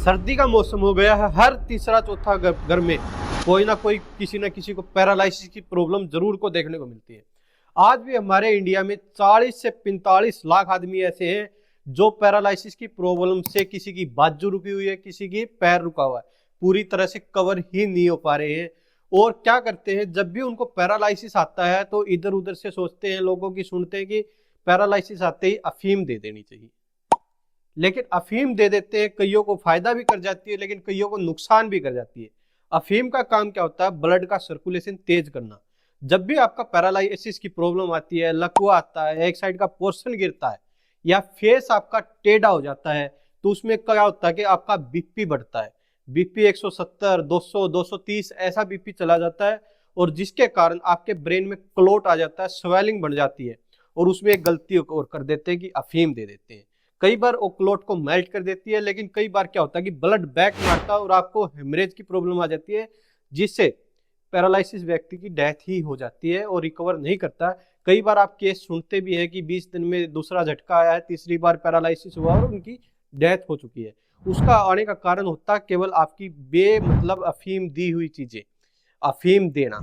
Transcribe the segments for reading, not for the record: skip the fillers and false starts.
सर्दी का मौसम हो गया है, हर तीसरा चौथा घर में कोई ना कोई किसी न किसी को पैरालाइसिस की प्रॉब्लम जरूर को देखने को मिलती है। आज भी हमारे इंडिया में 40 से 45 लाख आदमी ऐसे हैं जो पैरालाइसिस की प्रॉब्लम से, किसी की बाजू रुकी हुई है, किसी की पैर रुका हुआ है, पूरी तरह से कवर ही नहीं हो पा रहे हैं। और क्या करते हैं, जब भी उनको पैरालाइसिस आता है तो इधर उधर से सोचते हैं, लोगों की सुनते हैं कि पैरालाइसिस आते ही अफीम दे देनी चाहिए। लेकिन अफीम दे देते हैं, कईयों को फायदा भी कर जाती है लेकिन कईयों को नुकसान भी कर जाती है। अफीम का काम क्या होता है? ब्लड का सर्कुलेशन तेज करना। जब भी आपका पैरालाइसिस की प्रॉब्लम आती है, लकवा आता है, एक साइड का पोर्शन गिरता है या फेस आपका टेढ़ा हो जाता है, तो उसमें क्या होता है कि आपका बीपी बढ़ता है। बीपी 170, 200, 230 ऐसा बीपी चला जाता है, और जिसके कारण आपके ब्रेन में क्लोट आ जाता है, स्वेलिंग बढ़ जाती है, और उसमें एक गलती और कर देते हैं कि अफीम दे देते हैं। कई बार वो क्लोट को मेल्ट कर देती है, लेकिन कई बार क्या होता है कि ब्लड बैक मारता है और आपको हेमरेज की प्रॉब्लम आ जाती है, जिससे पैरालिसिस व्यक्ति की डेथ ही हो जाती है और रिकवर नहीं करता। कई बार आप केस सुनते भी हैं कि 20 दिन में दूसरा झटका आया है, तीसरी बार पैरालिसिस हुआ और उनकी डेथ हो चुकी है। उसका आने का कारण होता है केवल आपकी बेमतलब अफीम दी हुई चीजें, अफीम देना।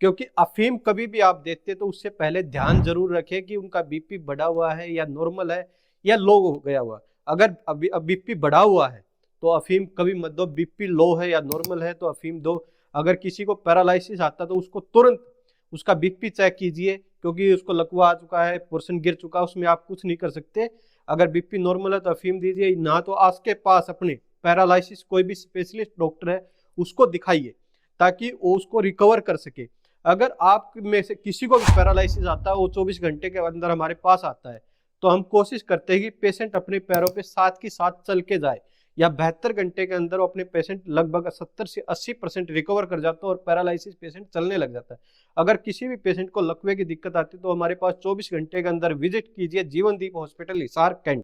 क्योंकि अफीम कभी भी आप देते तो उससे पहले ध्यान जरूर रखें कि उनका बीपी बढ़ा हुआ है या नॉर्मल है या लो हो गया हुआ। अगर अभी बीपी बढ़ा हुआ है तो अफीम कभी मत दो, बीपी लो है या नॉर्मल है तो अफीम दो। अगर किसी को पैरालिसिस आता तो उसको तुरंत उसका बीपी चेक कीजिए, क्योंकि उसको लकवा आ चुका है, पोर्शन गिर चुका है, उसमें आप कुछ नहीं कर सकते। अगर बीपी नॉर्मल है तो अफीम दीजिए, ना तो आपके पास अपने पैरालिसिस कोई भी स्पेशलिस्ट डॉक्टर है उसको दिखाइए ताकि वो उसको रिकवर कर सके। अगर आप में से किसी को भी पैरालिसिस आता है, वो 24 घंटे के अंदर हमारे पास आता है, तो हम कोशिश करते हैं कि पेशेंट अपने पैरों पे साथ की साथ चल के जाए, या 72 घंटे के अंदर वो अपने पेशेंट लगभग 70 से 80% रिकवर कर जाता है और पैरालिसिस पेशेंट चलने लग जाता है। अगर किसी भी पेशेंट को लकवे की दिक्कत आती है तो हमारे पास 24 घंटे के अंदर विजिट कीजिए जीवनदीप हॉस्पिटल हिसार कैंट।